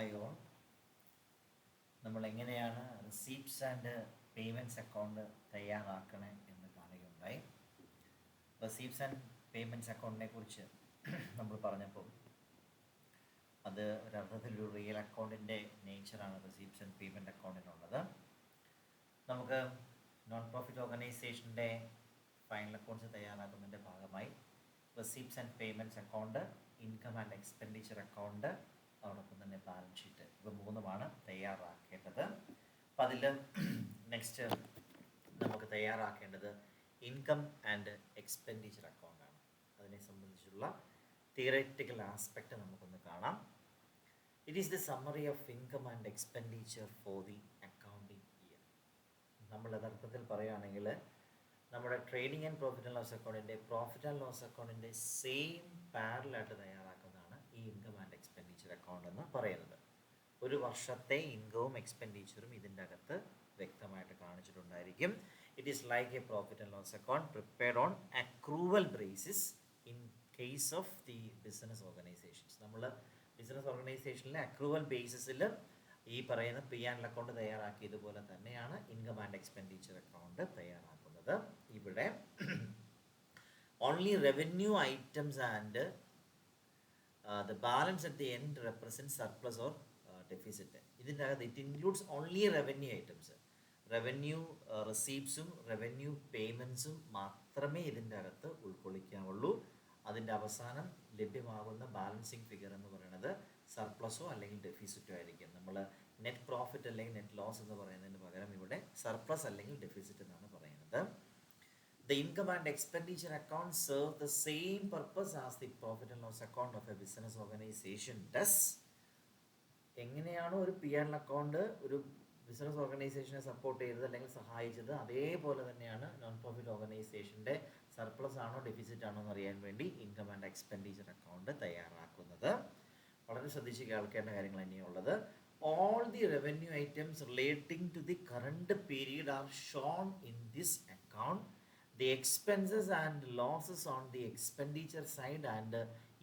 Hi all. നമ്മൾ എങ്ങനെയാണ് receipts and payments account തയ്യാറാക്കണേ എന്ന് കാണുകയുണ്ടായി. റിസീപ്റ്റ്സ് ആൻഡ് പേയ്മെൻറ്റ്സ് അക്കൗണ്ടിനെ കുറിച്ച് നമ്മൾ പറഞ്ഞപ്പോൾ അത് ഒരർത്ഥത്തിലൊരു റിയൽ അക്കൗണ്ടിൻ്റെ നേച്ചറാണ് റിസീപ്റ്റ്സ് ആൻഡ് പേയ്മെൻറ്റ് അക്കൗണ്ടിനുള്ളത്. നമുക്ക് നോൺ പ്രോഫിറ്റ് ഓർഗനൈസേഷൻ്റെ ഫൈനൽ അക്കൗണ്ട്സ് തയ്യാറാക്കുന്നതിൻ്റെ ഭാഗമായി receipts and payments account, income and expenditure account, അതോടൊപ്പം തന്നെ ബാലൻസ് ഷീറ്റ്, ഇവ മൂന്നുമാണ് തയ്യാറാക്കേണ്ടത്. അപ്പം അതിൽ നെക്സ്റ്റ് നമുക്ക് തയ്യാറാക്കേണ്ടത് ഇൻകം ആൻഡ് എക്സ്പെൻഡിച്ചർ അക്കൗണ്ടാണ്. അതിനെ സംബന്ധിച്ചുള്ള തിയററ്റിക്കൽ ആസ്പെക്റ്റ് നമുക്കൊന്ന് കാണാം. It is the summary of income and expenditure for the accounting year. നമ്മൾ യഥാർത്ഥത്തിൽ പറയുകയാണെങ്കിൽ നമ്മുടെ trading and profit and loss അക്കൗണ്ടിൻ്റെ പ്രോഫിറ്റ് ആൻഡ് ലോസ് അക്കൗണ്ടിൻ്റെ സെയിം പാരലായിട്ട് തയ്യാറാക്കുന്നതാണ് ഈ ഇൻകം ആൻഡ് എക്സ്പെൻഡിച്ചർ അക്കൗണ്ട് എന്ന് പറയുന്നത്. ഒരു വർഷത്തെ ഇൻകവും എക്സ്പെൻഡിച്ചറും ഇതിൻ്റെ അകത്ത് വ്യക്തമായിട്ട് കാണിച്ചിട്ടുണ്ടായിരിക്കും. It is like a profit and loss account prepared on accrual basis in case of the business organisations. നമ്മൾ ബിസിനസ് ഓർഗനൈസേഷനിലെ അക്രൂവൽ ബേസിസിൽ ഈ പറയുന്ന പി ആൻഡ് അക്കൗണ്ട് തയ്യാറാക്കിയതുപോലെ തന്നെയാണ് ഇൻകം ആൻഡ് എക്സ്പെൻഡിച്ചർ അക്കൗണ്ട് തയ്യാറാക്കുന്നത്. ഇവിടെ only revenue items and the balance at the end represents surplus or deficit. ഇതിൻ്റെ അകത്ത് it includes only revenue items. Revenue റിസീപ്റ്റ്സും റവന്യൂ പേയ്മെൻറ്റ്സും മാത്രമേ ഇതിൻ്റെ അകത്ത് ഉൾക്കൊള്ളിക്കാവുള്ളൂ. അതിൻ്റെ അവസാനം ലഭ്യമാകുന്ന ബാലൻസിങ് ഫിഗർ എന്ന് പറയുന്നത് സർപ്ലസോ അല്ലെങ്കിൽ ഡെഫിസിറ്റോ ആയിരിക്കും. നമ്മൾ നെറ്റ് പ്രോഫിറ്റ് അല്ലെങ്കിൽ നെറ്റ് ലോസ് എന്ന് പറയുന്നതിന് പകരം ഇവിടെ സർപ്ലസ് അല്ലെങ്കിൽ ഡെഫിസിറ്റ് എന്നാണ് പറയുന്നത്. The income and expenditure account serve the same purpose as the profit and loss account of a business organization does. എങ്ങനെയാണോ ഒരു പി ആൻഡ് അക്കൗണ്ട് ഒരു ബിസിനസ് ഓർഗനൈസേഷനെ സപ്പോർട്ട് ചെയ്തത് അല്ലെങ്കിൽ സഹായിച്ചത്, അതേപോലെ തന്നെയാണ് നോൺ പ്രോഫിറ്റ് ഓർഗനൈസേഷൻ്റെ സർപ്ലസ് ആണോ ഡെഫിസിറ്റ് ആണോ എന്ന് അറിയാൻ വേണ്ടി ഇൻകം ആൻഡ് എക്സ്പെൻഡിച്ചർ അക്കൗണ്ട് തയ്യാറാക്കുന്നത്. വളരെ ശ്രദ്ധിച്ച് കേൾക്കേണ്ട കാര്യങ്ങൾ തന്നെയുള്ളത്. All the revenue items relating to the current period are shown in this account. The expenses and losses on the expenditure side and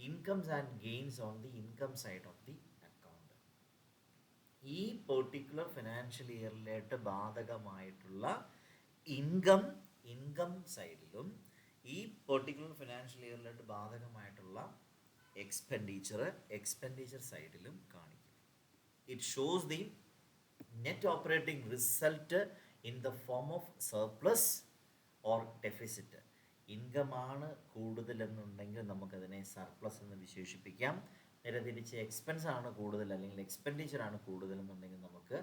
incomes and gains on the income side of the account. ഈ particular financial ഇയറിലായിട്ട് ബാധകമായിട്ടുള്ള income സൈഡിലും ഈ particular financial ഇയറിലായിട്ട് ബാധകമായിട്ടുള്ള expenditure സൈഡിലും കാണിക്കും. It shows the net operating result in the form of surplus or deficit. ഇൻകമാണ് കൂടുതലെന്നുണ്ടെങ്കിൽ നമുക്കതിനെ surplus എന്ന് വിശേഷിപ്പിക്കാം. നേരെ തിരിച്ച് എക്സ്പെൻസ് ആണ് കൂടുതൽ അല്ലെങ്കിൽ എക്സ്പെൻഡിച്ചർ ആണ് കൂടുതലെന്നുണ്ടെങ്കിൽ നമുക്ക്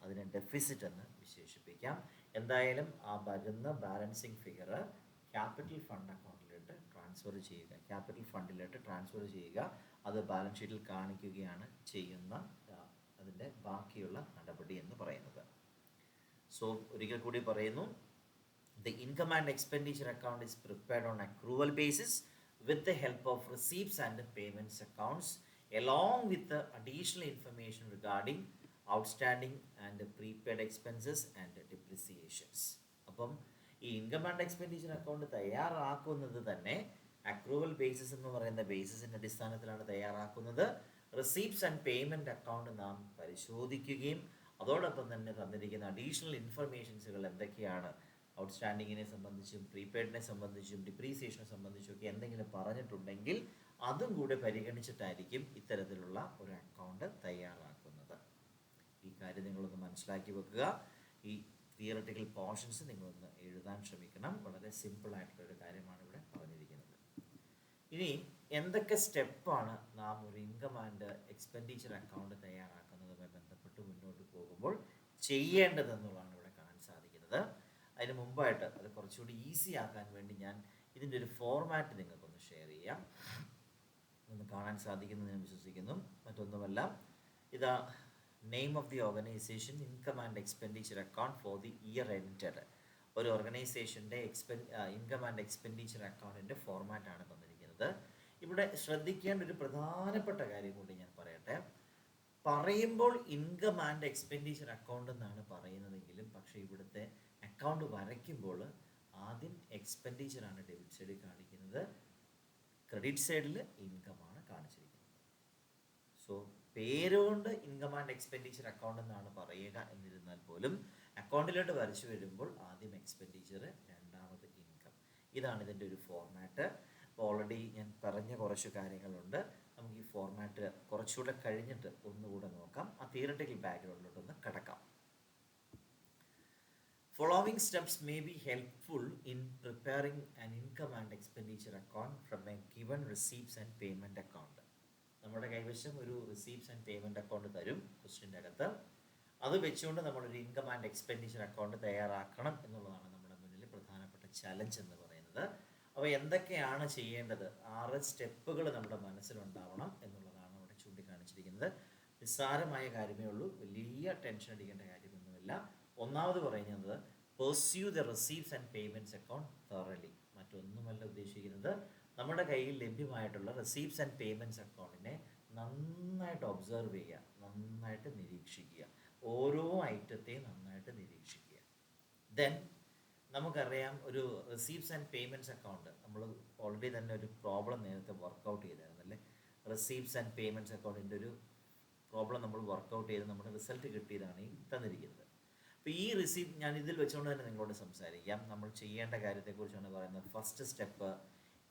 അതിനെ ഡെഫിസിറ്റ് എന്ന് വിശേഷിപ്പിക്കാം. എന്തായാലും ആ വരുന്ന ബാലൻസിങ് ഫിഗർ ക്യാപിറ്റൽ ഫണ്ട് അക്കൗണ്ടിലോട്ട് ട്രാൻസ്ഫർ ചെയ്യുക. അത് ബാലൻസ് ഷീറ്റിൽ കാണിക്കുകയാണ് ചെയ്യുന്ന അതിൻ്റെ ബാക്കിയുള്ള നടപടി എന്ന് പറയുന്നത്. സോ ഒരിക്കൽ കൂടി പറയുന്നു, the income and expenditure account is prepared on accrual basis with the help of receipts and payments accounts along with the additional information regarding outstanding and prepaid expenses and depreciations. അപ്പം ഈ income and expenditure account തയ്യാറാക്കുന്നത് തന്നെ accrual basis എന്ന് പറയുന്ന ബേസിസിൻ്റെ അടിസ്ഥാനത്തിലാണ് തയ്യാറാക്കുന്നത്. Receipts and payment account നാം പരിശോധിക്കുകയും അതോടൊപ്പം തന്നെ തന്നിരിക്കുന്ന അഡീഷണൽ ഇൻഫർമേഷൻസുകൾ എന്തൊക്കെയാണ്, ഔട്ട്സ്റ്റാൻഡിങ്ങിനെ സംബന്ധിച്ചും പ്രീപെയ്ഡിനെ സംബന്ധിച്ചും ഡിപ്രീസിയേഷനെ സംബന്ധിച്ചും ഒക്കെ എന്തെങ്കിലും പറഞ്ഞിട്ടുണ്ടെങ്കിൽ അതും കൂടെ പരിഗണിച്ചിട്ടായിരിക്കും ഇത്തരത്തിലുള്ള ഒരു അക്കൗണ്ട് തയ്യാറാക്കുന്നത്. ഈ കാര്യം നിങ്ങളൊന്ന് മനസ്സിലാക്കി വെക്കുക. ഈ തിയററ്റിക്കൽ പോർഷൻസ് നിങ്ങളൊന്ന് എഴുതാൻ ശ്രമിക്കണം. വളരെ സിമ്പിളായിട്ടുള്ളൊരു കാര്യമാണ് ഇവിടെ പറഞ്ഞിരിക്കുന്നത്. ഇനി എന്തൊക്കെ സ്റ്റെപ്പാണ് നാം ഒരു ഇൻകം ആൻഡ് എക്സ്പെൻഡിച്ചർ അക്കൗണ്ട് തയ്യാറാക്കുന്നതുമായി ബന്ധപ്പെട്ട് മുന്നോട്ട് പോകുമ്പോൾ ചെയ്യേണ്ടതെന്നുള്ളതാണ് ഇവിടെ കാണാൻ സാധിക്കുന്നത്. അതിന് മുമ്പായിട്ട് അത് കുറച്ചുകൂടി ഈസി ആക്കാൻ വേണ്ടി ഞാൻ ഇതിൻ്റെ ഒരു ഫോർമാറ്റ് നിങ്ങൾക്കൊന്ന് ഷെയർ ചെയ്യാം. ഒന്ന് കാണാൻ സാധിക്കുമെന്ന് ഞാൻ വിശ്വസിക്കുന്നു. മറ്റൊന്നുമല്ല, ഇതാ name of the organisation, income and expenditure account for the year ended. ഒരു ഓർഗനൈസേഷൻ്റെ ഇൻകം ആൻഡ് എക്സ്പെൻഡിച്ചർ അക്കൗണ്ടിൻ്റെ ഫോർമാറ്റാണ് തന്നിരിക്കുന്നത്. ഇവിടെ ശ്രദ്ധിക്കേണ്ട ഒരു പ്രധാനപ്പെട്ട കാര്യം കൂടി ഞാൻ പറയട്ടെ. പറയുമ്പോൾ ഇൻകം ആൻഡ് എക്സ്പെൻഡിച്ചർ അക്കൗണ്ട് എന്നാണ് പറയുന്നതെങ്കിലും പക്ഷേ ഇവിടുത്തെ അക്കൗണ്ട് വരയ്ക്കുമ്പോൾ ആദ്യം എക്സ്പെൻഡിച്ചറാണ് ഡെബിറ്റ് സൈഡിൽ കാണിക്കുന്നത്, ക്രെഡിറ്റ് സൈഡിൽ ഇൻകമാണ് കാണിച്ചിരിക്കുന്നത്. സോ പേരുകൊണ്ട് ഇൻകം ആൻഡ് എക്സ്പെൻഡിച്ചർ അക്കൗണ്ട് എന്നാണ് പറയുക എന്നിരുന്നാൽ പോലും അക്കൗണ്ടിലോട്ട് വരച്ചു വരുമ്പോൾ ആദ്യം എക്സ്പെൻഡിച്ചർ, രണ്ടാമത് ഇൻകം. ഇതാണ് ഇതിൻ്റെ ഒരു ഫോർമാറ്റ്. അപ്പോൾ ഓൾറെഡി ഞാൻ പറഞ്ഞ കുറച്ച് കാര്യങ്ങളുണ്ട്. നമുക്ക് ഈ ഫോർമാറ്റ് കുറച്ചുകൂടെ കഴിഞ്ഞിട്ട് ഒന്നുകൂടെ നോക്കാം. ആ തിയററ്റിക്കൽ ബാക്ക്ഗ്രൗണ്ടിലോട്ടൊന്ന് കടക്കാം. Following steps may be helpful in preparing an income and expenditure account from a given receipts and payment account. നമ്മുടെ കൈവശം ഒരു റിസീപ്റ്റ്സ് ആൻഡ് പേയ്മെൻറ്റ് അക്കൗണ്ട് തരും ക്വസ്റ്റ്യൻ്റെ അകത്ത്. അത് വെച്ചുകൊണ്ട് നമ്മളൊരു ഇൻകം ആൻഡ് എക്സ്പെൻഡിച്ചർ അക്കൗണ്ട് തയ്യാറാക്കണം എന്നുള്ളതാണ് നമ്മുടെ മുന്നിൽ പ്രധാനപ്പെട്ട ചലഞ്ച് എന്ന് പറയുന്നത്. അപ്പോൾ എന്തൊക്കെയാണ് ചെയ്യേണ്ടത്? 6 സ്റ്റെപ്പുകൾ നമ്മുടെ മനസ്സിലുണ്ടാവണം എന്നുള്ളതാണ് അവിടെ ചൂണ്ടിക്കാണിച്ചിരിക്കുന്നത്. നിസ്സാരമായ കാര്യമേ ഉള്ളൂ, വലിയ ടെൻഷൻ അടിക്കേണ്ട കാര്യമൊന്നുമില്ല. ഒന്നാമത് പറയുന്നത് pursue the receipts and payments account thoroughly. മറ്റൊന്നുമല്ല ഉദ്ദേശിക്കുന്നത്, നമ്മുടെ കയ്യിൽ ലഭ്യമായിട്ടുള്ള റിസീപ്റ്റ്സ് ആൻഡ് പേയ്മെൻറ്റ്സ് അക്കൗണ്ടിനെ നന്നായിട്ട് ഒബ്സർവ് ചെയ്യുക, നന്നായിട്ട് നിരീക്ഷിക്കുക, ഓരോ ഐറ്റത്തെയും നന്നായിട്ട് നിരീക്ഷിക്കുക. ദെൻ നമുക്കറിയാം, ഒരു റിസീപ്റ്റ്സ് ആൻഡ് പേയ്മെൻറ്റ്സ് അക്കൗണ്ട് നമ്മൾ ഓൾറെഡി തന്നെ ഒരു പ്രോബ്ലം നേരത്തെ വർക്കൗട്ട് ചെയ്തായിരുന്നല്ലേ. റിസീപ്റ്റ്സ് ആൻഡ് പേയ്മെൻറ്റ്സ് അക്കൗണ്ടിൻ്റെ ഒരു പ്രോബ്ലം നമ്മൾ വർക്കൗട്ട് ചെയ്ത് നമ്മുടെ റിസൾട്ട് കിട്ടിയതാണ് ഈ തന്നിരിക്കുന്നത്. അപ്പോൾ ഈ റിസീപ്റ്റ് ഞാൻ ഇതിൽ വെച്ചുകൊണ്ട് തന്നെ നിങ്ങളോട് സംസാരിക്കാം. നമ്മൾ ചെയ്യേണ്ട കാര്യത്തെക്കുറിച്ചാണ് പറയുന്നത്. First step,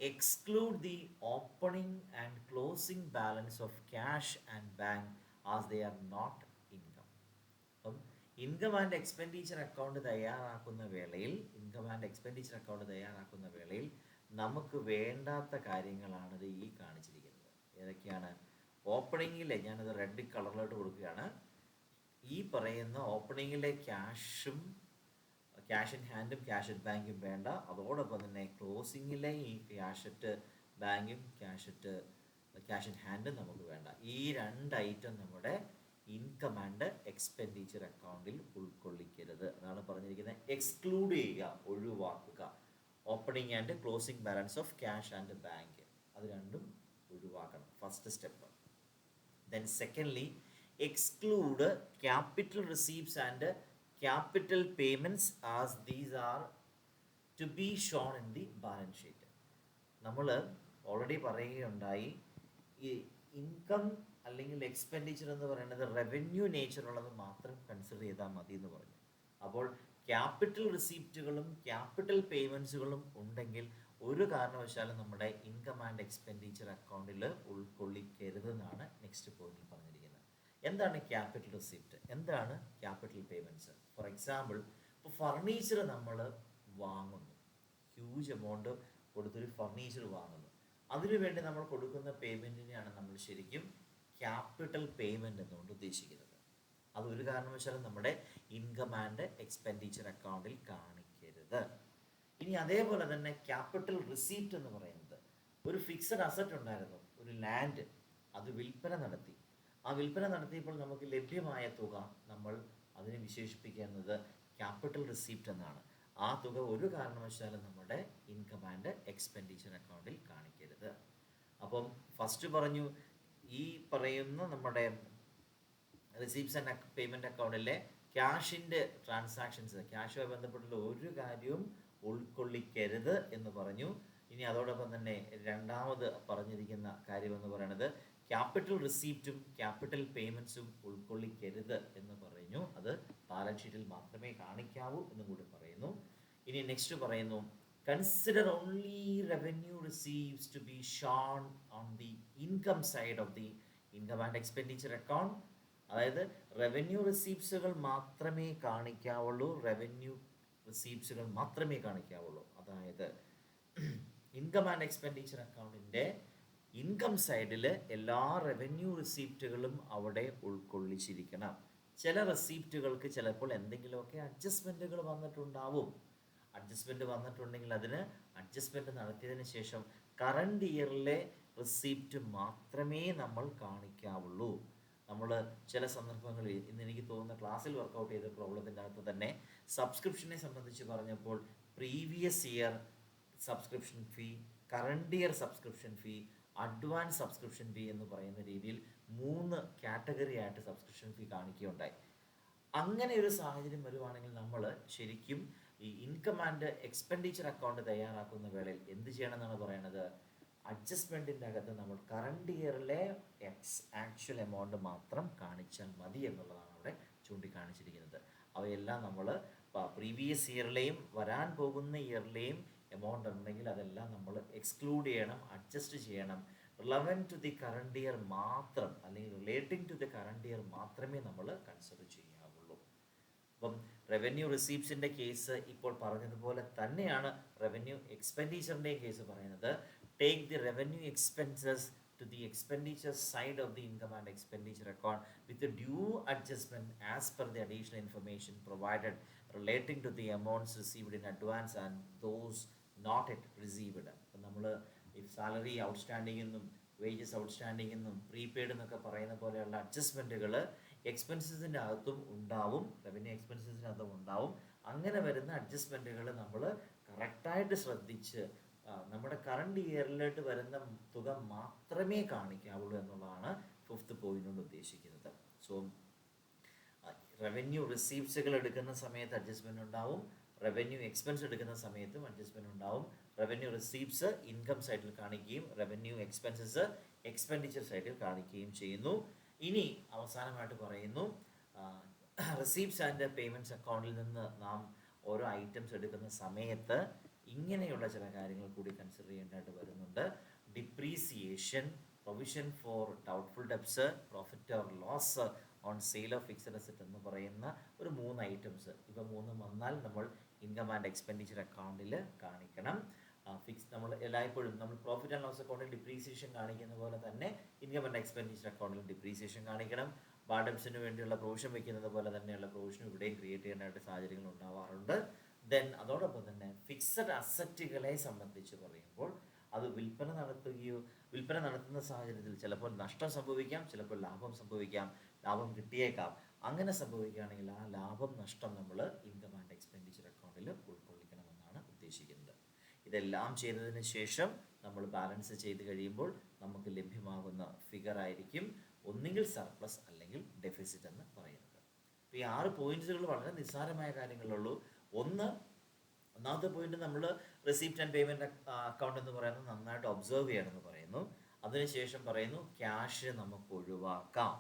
exclude the opening and closing balance of cash and bank as they are not income. അപ്പം ഇൻകം ആൻഡ് എക്സ്പെൻഡിച്ചർ അക്കൗണ്ട് തയ്യാറാക്കുന്ന വേളയിൽ നമുക്ക് വേണ്ടാത്ത കാര്യങ്ങളാണിത് ഈ കാണിച്ചിരിക്കുന്നത്. ഏതൊക്കെയാണ്? ഓപ്പണിങ്ങിലെ, ഞാനത് റെഡ് കളറിലോട്ട് കൊടുക്കുകയാണ്. ഈ പറയുന്ന ഓപ്പണിങ്ങിലെ ക്യാഷ് ഇൻ ഹാൻഡും ക്യാഷ് അറ്റ് ബാങ്കും വേണ്ട. അതോടൊപ്പം തന്നെ ക്ലോസിങ്ങിലെ ഈ ക്യാഷ് അറ്റ് ബാങ്കും ക്യാഷ് ഇൻ ഹാൻഡും നമുക്ക് വേണ്ട. ഈ 2 ഐറ്റം നമ്മുടെ ഇൻകം ആൻഡ് എക്സ്പെൻഡിച്ചർ അക്കൗണ്ടിൽ ഉൾക്കൊള്ളിക്കരുത്. അതാണ് പറഞ്ഞിരിക്കുന്നത്. എക്സ്ക്ലൂഡ് ചെയ്യുക, ഒഴിവാക്കുക. Opening and closing balance of cash and bank, അത് രണ്ടും ഒഴിവാക്കണം. First step. Then secondly, exclude capital receipts and capital payments as these are to be shown in the balance sheet. നമ്മൾ already പറയുകയുണ്ടായി, ഈ ഇൻകം അല്ലെങ്കിൽ expenditure എന്ന് പറയുന്നത് revenue nature ഉള്ളത് മാത്രം കൺസിഡർ ചെയ്താൽ മതി എന്ന് പറഞ്ഞു. അപ്പോൾ ക്യാപിറ്റൽ റിസീപ്റ്റുകളും ക്യാപിറ്റൽ പേയ്മെൻറ്റ്സുകളും ഉണ്ടെങ്കിൽ ഒരു കാരണവശാലും നമ്മുടെ ഇൻകം ആൻഡ് എക്സ്പെൻഡിച്ചർ അക്കൗണ്ടിൽ ഉൾക്കൊള്ളിക്കരുതെന്നാണ് നെക്സ്റ്റ് പോയിന്റിൽ പറഞ്ഞിരിക്കുന്നത്. എന്താണ് ക്യാപിറ്റൽ റിസീപ്റ്റ്? എന്താണ് ക്യാപിറ്റൽ പേയ്മെൻറ്റ്സ്? ഫോർ എക്സാമ്പിൾ, ഇപ്പോൾ ഫർണിച്ചർ നമ്മൾ വാങ്ങുന്നു, ഹ്യൂജ് എമൗണ്ട് കൊടുത്തൊരു ഫർണിച്ചർ വാങ്ങുന്നു. അതിനുവേണ്ടി നമ്മൾ കൊടുക്കുന്ന പേയ്മെൻറ്റിനെയാണ് നമ്മൾ ശരിക്കും ക്യാപിറ്റൽ പേയ്മെൻറ്റ് എന്നുകൊണ്ട് ഉദ്ദേശിക്കുന്നത്. അതൊരു കാരണവശാലും നമ്മുടെ ഇൻകം ആൻഡ് എക്സ്പെൻഡിച്ചർ അക്കൗണ്ടിൽ കാണിക്കരുത്. ഇനി അതേപോലെ തന്നെ ക്യാപിറ്റൽ റിസീപ്റ്റ് എന്ന് പറയുന്നത്, ഒരു ഫിക്സഡ് അസറ്റ് ഉണ്ടായിരുന്നു, ഒരു ലാൻഡ്, അത് വിൽപ്പന നടത്തി. ആ വിൽപ്പന നടത്തിയപ്പോൾ നമുക്ക് ലഭ്യമായ തുക നമ്മൾ അതിനെ വിശേഷിപ്പിക്കുന്നത് ക്യാപിറ്റൽ റിസീപ്റ്റ് എന്നാണ്. ആ തുക ഒരു കാരണവശാലും നമ്മുടെ ഇൻകം ആൻഡ് എക്സ്പെൻഡിച്ചർ അക്കൗണ്ടിൽ കാണിക്കരുത്. അപ്പം ഫസ്റ്റ് പറഞ്ഞു, ഈ പറയുന്ന നമ്മുടെ റിസീപ്റ്റ്സ് ആൻഡ് പേയ്മെൻറ്റ് അക്കൗണ്ടിലെ ക്യാഷിൻ്റെ ട്രാൻസാക്ഷൻസ്, ക്യാഷുമായി ബന്ധപ്പെട്ടുള്ള ഒരു കാര്യവും ഉൾക്കൊള്ളിക്കരുത് എന്ന് പറഞ്ഞു. ഇനി അതോടൊപ്പം തന്നെ രണ്ടാമത് പറഞ്ഞിരിക്കുന്ന കാര്യമെന്ന് പറയുന്നത് ക്യാപിറ്റൽ റിസീപ്റ്റും ക്യാപിറ്റൽ പേയ്മെൻറ്റ്സും ഉൾക്കൊള്ളിക്കരുത് എന്ന് പറഞ്ഞു. അത് ബാലൻസ് ഷീറ്റിൽ മാത്രമേ കാണിക്കാവൂ എന്നും കൂടി പറയുന്നു. ഇനി നെക്സ്റ്റ് പറയുന്നു, consider only revenue receives to be shown on the income side of the income and expenditure account. അതായത് റവന്യൂ റിസീപ്റ്റ്സുകൾ മാത്രമേ കാണിക്കാവുള്ളൂ, അതായത് ഇൻകം ആൻഡ് എക്സ്പെൻഡിച്ചർ അക്കൗണ്ടിൻ്റെ ഇൻകം സൈഡിൽ എല്ലാ റവന്യൂ റിസീപ്റ്റുകളും അവിടെ ഉൾക്കൊള്ളിച്ചിരിക്കണം. ചില റിസീപ്റ്റുകൾക്ക് ചിലപ്പോൾ എന്തെങ്കിലുമൊക്കെ അഡ്ജസ്റ്റ്മെൻറ്റുകൾ വന്നിട്ടുണ്ടെങ്കിൽ അതിന് അഡ്ജസ്റ്റ്മെൻറ്റ് നടത്തിയതിന് ശേഷം കറണ്ട് ഇയറിലെ റിസീപ്റ്റ് മാത്രമേ നമ്മൾ കാണിക്കാവുള്ളൂ. നമ്മൾ ചില സന്ദർഭങ്ങളിൽ, ഇന്ന് എനിക്ക് തോന്നുന്ന ക്ലാസ്സിൽ വർക്കൗട്ട് ചെയ്ത പ്രോബ്ലത്തിൻ്റെ അകത്ത് തന്നെ സബ്സ്ക്രിപ്ഷനെ സംബന്ധിച്ച് പറഞ്ഞപ്പോൾ പ്രീവിയസ് ഇയർ സബ്സ്ക്രിപ്ഷൻ ഫീ, കറണ്ട് ഇയർ സബ്സ്ക്രിപ്ഷൻ ഫീ, അഡ്വാൻസ് സബ്സ്ക്രിപ്ഷൻ ഫീ എന്ന് പറയുന്ന രീതിയിൽ 3 കാറ്റഗറി ആയിട്ട് സബ്സ്ക്രിപ്ഷൻ ഫീ കാണിക്കുകയുണ്ടായി. അങ്ങനെ ഒരു സാഹചര്യം വരുവാണെങ്കിൽ നമ്മൾ ശരിക്കും ഈ ഇൻകം ആൻഡ് എക്സ്പെൻഡിച്ചർ അക്കൗണ്ട് തയ്യാറാക്കുന്ന വേളയിൽ എന്ത് ചെയ്യണം എന്നാണ് പറയുന്നത്? അഡ്ജസ്റ്റ്മെൻറ്റിൻ്റെ അകത്ത് നമ്മൾ കറണ്ട് ഇയറിലെ ആക്ച്വൽ എമൗണ്ട് മാത്രം കാണിച്ചാൽ മതി എന്നുള്ളതാണ് അവിടെ ചൂണ്ടിക്കാണിച്ചിരിക്കുന്നത്. അവയെല്ലാം നമ്മൾ പ്രീവിയസ് ഇയറിലെയും വരാൻ പോകുന്ന ഇയറിലെയും എമൗണ്ട് ഉണ്ടെങ്കിൽ അതെല്ലാം നമ്മൾ എക്സ്ക്ലൂഡ് ചെയ്യണം, അഡ്ജസ്റ്റ് ചെയ്യണം. Relevant to the current year മാത്രം, അല്ലെങ്കിൽ relating to the current year മാത്രമേ നമ്മൾ കൺസിഡർ ചെയ്യാവുള്ളൂ. അപ്പം റവന്യൂ റിസീപ്റ്റ്സിൻ്റെ കേസ് ഇപ്പോൾ പറഞ്ഞതുപോലെ തന്നെയാണ് റവന്യൂ എക്സ്പെൻഡിച്ചറിൻ്റെയും കേസ് പറയുന്നത്. Take the revenue expenses to the expenditure side of the income and expenditure account with a due adjustment as per the additional information provided relating to the amounts received in advance and those not yet received. അപ്പം നമ്മൾ ഈ salary outstanding എന്നും wages outstanding എന്നും prepaid എന്നൊക്കെ പറയുന്ന പോലെയുള്ള അഡ്ജസ്റ്റ്മെൻറ്റുകൾ എക്സ്പെൻസസിൻ്റെ അകത്തും ഉണ്ടാവും, റവന്യൂ എക്സ്പെൻസസിനകത്തും ഉണ്ടാവും. അങ്ങനെ വരുന്ന അഡ്ജസ്റ്റ്മെൻറ്റുകൾ നമ്മൾ കറക്റ്റായിട്ട് ശ്രദ്ധിച്ച് നമ്മുടെ കറണ്ട് ഇയറിലോട്ട് വരുന്ന തുക മാത്രമേ കാണിക്കാവുള്ളൂ എന്നുള്ളതാണ് 5th പോയിന്റ് കൊണ്ട് ഉദ്ദേശിക്കുന്നത്. സോ റവന്യൂ റിസീപ്റ്റ്സുകൾ എടുക്കുന്ന സമയത്ത് അഡ്ജസ്റ്റ്മെൻ്റ് ഉണ്ടാവും, റവന്യൂ എക്സ്പെൻസ് എടുക്കുന്ന സമയത്തും അഡ്ജസ്റ്റ്മെൻ്റ് ഉണ്ടാവും. റവന്യൂ റിസീപ്റ്റ്സ് ഇൻകം സൈഡിൽ കാണിക്കുകയും റവന്യൂ എക്സ്പെൻസസ് എക്സ്പെൻഡിച്ചർ സൈഡിൽ കാണിക്കുകയും ചെയ്യുന്നു. ഇനി അവസാനമായിട്ട് പറയുന്നു, റിസീപ്റ്റ്സ് ആൻഡ് പേയ്മെൻറ്റ്സ് അക്കൗണ്ടിൽ നിന്ന് നാം ഓരോ ഐറ്റംസ് എടുക്കുന്ന സമയത്ത് ഇങ്ങനെയുള്ള ചില കാര്യങ്ങൾ കൂടി കൺസിഡർ ചെയ്യേണ്ടതായിട്ട് വരുന്നുണ്ട്. Depreciation, provision for doubtful debts, profit or loss on sale of fixed asset എന്ന് പറയുന്ന ഒരു 3 ഐറ്റംസ്. ഇവ 3 വന്നാൽ നമ്മൾ ഇൻകം ആൻഡ് എക്സ്പെൻഡിച്ചർ അക്കൗണ്ടിൽ കാണിക്കണം. നമ്മൾ എല്ലായ്പ്പോഴും നമ്മൾ പ്രോഫിറ്റ് ആൻഡ് ലോസ് അക്കൗണ്ടിൽ ഡിപ്രീസിയേഷൻ കാണിക്കുന്ന പോലെ തന്നെ ഇൻകം ആൻഡ് എക്സ്പെൻഡിച്ചർ അക്കൗണ്ടിൽ ഡിപ്രീസിയേഷൻ കാണിക്കണം. ബാഡ് ഡെബ്റ്റ്സിന് വേണ്ടിയുള്ള പ്രൊവിഷൻ വയ്ക്കുന്നത് പോലെ തന്നെയുള്ള പ്രൊവിഷനും ഇവിടെയും ക്രിയേറ്റ് ചെയ്യാനായിട്ട് സാഹചര്യങ്ങൾ ഉണ്ടാവാറുണ്ട്. ദെൻ അതോടൊപ്പം തന്നെ ഫിക്സഡ് അസറ്റുകളെ സംബന്ധിച്ച് പറയുമ്പോൾ അത് വിൽപ്പന നടത്തുന്ന സാഹചര്യത്തിൽ ചിലപ്പോൾ നഷ്ടം സംഭവിക്കാം, ചിലപ്പോൾ ലാഭം സംഭവിക്കാം, ലാഭം കിട്ടിയേക്കാം. അങ്ങനെ സംഭവിക്കുകയാണെങ്കിൽ ആ ലാഭം നഷ്ടം നമ്മൾ ഇൻകം ആൻഡ് എക്സ്പെൻഡിച്ചർ അക്കൗണ്ടിൽ ഉൾക്കൊള്ളിക്കണമെന്നാണ് ഉദ്ദേശിക്കുന്നത്. ഇതെല്ലാം ചെയ്തതിന് ശേഷം നമ്മൾ ബാലൻസ് ചെയ്ത് കഴിയുമ്പോൾ നമുക്ക് ലഭ്യമാകുന്ന ഫിഗർ ആയിരിക്കും ഒന്നുകിൽ സർപ്ലസ് അല്ലെങ്കിൽ ഡെഫിസിറ്റ് എന്ന് പറയുന്നത്. അപ്പോൾ ഈ 6 പോയിന്റ്സുകൾ വളരെ നിസ്സാരമായ കാര്യങ്ങളുള്ളൂ. ഒന്നാമത്തെ പോയിന്റ് നമ്മൾ റിസീപ്റ്റ് ആൻഡ് പേയ്മെൻറ്റ് അക്കൗണ്ട് എന്ന് പറയുന്നത് നന്നായിട്ട് ഒബ്സർവ് ചെയ്യണമെന്ന് പറയുന്നു. അതിനുശേഷം പറയുന്നു ക്യാഷ് നമുക്ക് ഒഴിവാക്കാം,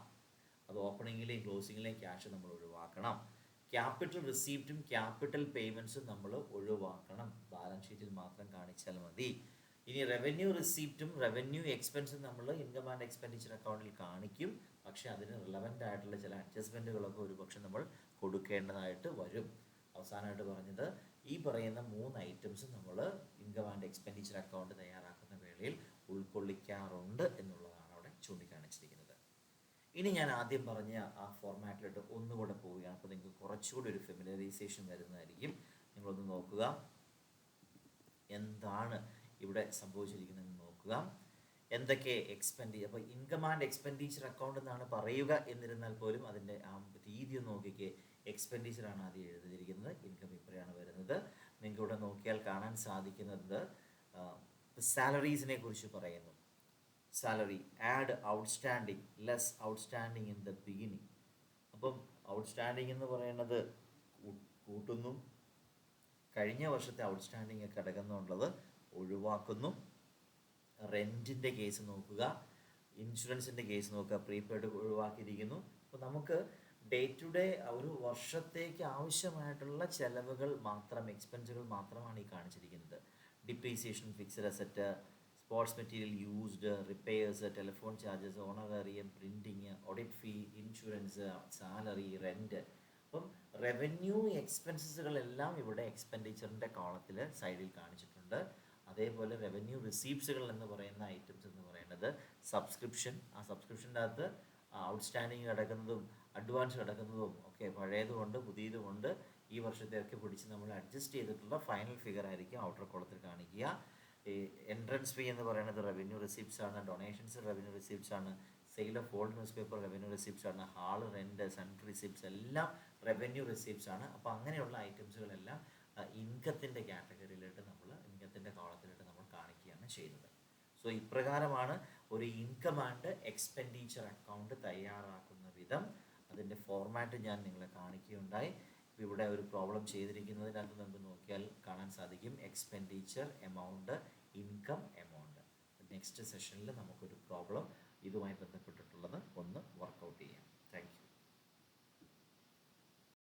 അത് ഓപ്പണിങ്ങിലെയും ക്ലോസിങ്ങിലെയും ക്യാഷ് നമ്മൾ ഒഴിവാക്കണം. ക്യാപിറ്റൽ റിസീപ്റ്റും ക്യാപിറ്റൽ പേയ്മെൻറ്റ്സും നമ്മൾ ഒഴിവാക്കണം, ബാലൻസ് ഷീറ്റിൽ മാത്രം കാണിച്ചാൽ മതി. ഇനി റവന്യൂ റിസീപ്റ്റും റവന്യൂ എക്സ്പെൻസും നമ്മൾ ഇൻകം ആൻഡ് എക്സ്പെൻഡിച്ചർ അക്കൗണ്ടിൽ കാണിക്കും, പക്ഷേ അതിന് റിലവൻ്റ് ആയിട്ടുള്ള ചില അഡ്ജസ്റ്റ്മെൻറ്റുകളൊക്കെ ഒരുപക്ഷെ നമ്മൾ കൊടുക്കേണ്ടതായിട്ട് വരും. അവസാനമായിട്ട് പറഞ്ഞത് ഈ പറയുന്ന 3 ഐറ്റംസ് നമ്മൾ ഇൻകം ആൻഡ് എക്സ്പെൻഡിച്ചർ അക്കൗണ്ട് തയ്യാറാക്കുന്ന വേളയിൽ ഉൾക്കൊള്ളിക്കാറുണ്ട് എന്നുള്ളതാണ് അവിടെ ചൂണ്ടിക്കാണിച്ചിരിക്കുന്നത്. ഇനി ഞാൻ ആദ്യം പറഞ്ഞ ആ ഫോർമാറ്റിലോട്ട് ഒന്നുകൂടെ പോവുകയാണ്. അപ്പോൾ നിങ്ങൾക്ക് കുറച്ചുകൂടി ഒരു ഫെമിലറൈസേഷൻ വരുന്നതായിരിക്കും. നിങ്ങളൊന്ന് നോക്കുക, എന്താണ് ഇവിടെ സംഭവിച്ചിരിക്കുന്നതെന്ന് നോക്കുക. എന്തൊക്കെ അപ്പോൾ ഇൻകം ആൻഡ് എക്സ്പെൻഡിച്ചർ അക്കൗണ്ട് എന്നാണ് പറയുക എന്നിരുന്നാൽ പോലും അതിൻ്റെ ആ രീതി നോക്കിക്കേ. എക്സ്പെൻഡിച്ചറാണ് ആദ്യം എഴുതിയിരിക്കുന്നത്, ഇൻകം ഇപ്പോഴാണ് വരുന്നത്. നിങ്ങൾക്ക് ഇവിടെ നോക്കിയാൽ കാണാൻ സാധിക്കുന്നത് സാലറീസിനെ കുറിച്ച് പറയുന്നു. Salary add outstanding less outstanding in the beginning. അപ്പം ഔട്ട്സ്റ്റാൻഡിങ് എന്ന് പറയുന്നത് കൂട്ടുന്നു, കഴിഞ്ഞ വർഷത്തെ ഔട്ട്സ്റ്റാൻഡിങ് കിടക്കുന്നുള്ളത് ഒഴിവാക്കുന്നു. റെൻറ്റിൻ്റെ കേസ് നോക്കുക, ഇൻഷുറൻസിൻ്റെ കേസ് നോക്കുക, പ്രീപെയ്ഡ് ഒഴിവാക്കിയിരിക്കുന്നു. അപ്പോൾ നമുക്ക് ഡേ ടു ഡേ ഒരു വർഷത്തേക്ക് ആവശ്യമായിട്ടുള്ള ചെലവുകൾ മാത്രം, എക്സ്പെൻസുകൾ മാത്രമാണ് ഈ കാണിച്ചിരിക്കുന്നത്. Depreciation, fixed asset, sports material used, repairs, telephone charges, honorarium, printing, audit fee, insurance, salary, rent. അപ്പം റവന്യൂ എക്സ്പെൻസസുകളെല്ലാം ഇവിടെ എക്സ്പെൻഡിച്ചറിൻ്റെ കോളത്തിൽ സൈഡിൽ കാണിച്ചിട്ടുണ്ട്. അതേപോലെ റവന്യൂ റിസീപ്റ്റ്സുകൾ എന്ന് പറയുന്ന ഐറ്റംസ് എന്ന് പറയുന്നത് സബ്സ്ക്രിപ്ഷൻ, ആ സബ്സ്ക്രിപ്ഷൻ്റെ അകത്ത് ഔട്ട്സ്റ്റാൻഡിങ് കിടക്കുന്നതും അഡ്വാൻസ് കിടക്കുന്നതും ഒക്കെ പഴയതുകൊണ്ട് പുതിയതുകൊണ്ട് ഈ വർഷത്തേക്ക് പിടിച്ച് നമ്മൾ അഡ്ജസ്റ്റ് ചെയ്തിട്ടുള്ള ഫൈനൽ ഫിഗർ ആയിരിക്കും ഔട്ടർ കോളത്തിൽ കാണിക്കുക. ഈ എൻട്രൻസ് ഫീ എന്ന് പറയുന്നത് റവന്യൂ റിസീപ്റ്റ്സ് ആണ്, ഡൊണേഷൻസ് റവന്യൂ റിസീപ്റ്റ്സ് ആണ്, sale of old news paper revenue receipts ആണ്, ഹാൾ റെൻറ്റ്, സെൻട്രൽ റിസീപ്റ്റ്സ് എല്ലാം റവന്യൂ റിസീപ്റ്റ്സ് ആണ്. അപ്പോൾ അങ്ങനെയുള്ള ഐറ്റംസുകളെല്ലാം ഇൻകത്തിൻ്റെ കാറ്റഗറിയിലോട്ട് നമ്മൾ ഇൻകത്തിൻ്റെ കോളത്തിലോട്ട് നമ്മൾ കാണിക്കുകയാണ് ചെയ്യുന്നത്. സോ ഇപ്രകാരമാണ് ഒരു ഇൻകം ആൻഡ് എക്സ്പെൻഡിച്ചർ അക്കൗണ്ട് തയ്യാറാക്കുന്ന വിധം. അതിൻ്റെ ഫോർമാറ്റ് ഞാൻ നിങ്ങളെ കാണിക്കുകയുണ്ടായി. ഇപ്പോൾ ഇവിടെ ഒരു പ്രോബ്ലം ചെയ്തിരിക്കുന്നതിനകത്ത് നമുക്ക് നോക്കിയാൽ കാണാൻ സാധിക്കും expenditure amount, income amount. Next സെഷനിൽ നമുക്കൊരു പ്രോബ്ലം ഇതുമായി ബന്ധപ്പെട്ടിട്ടുള്ളത്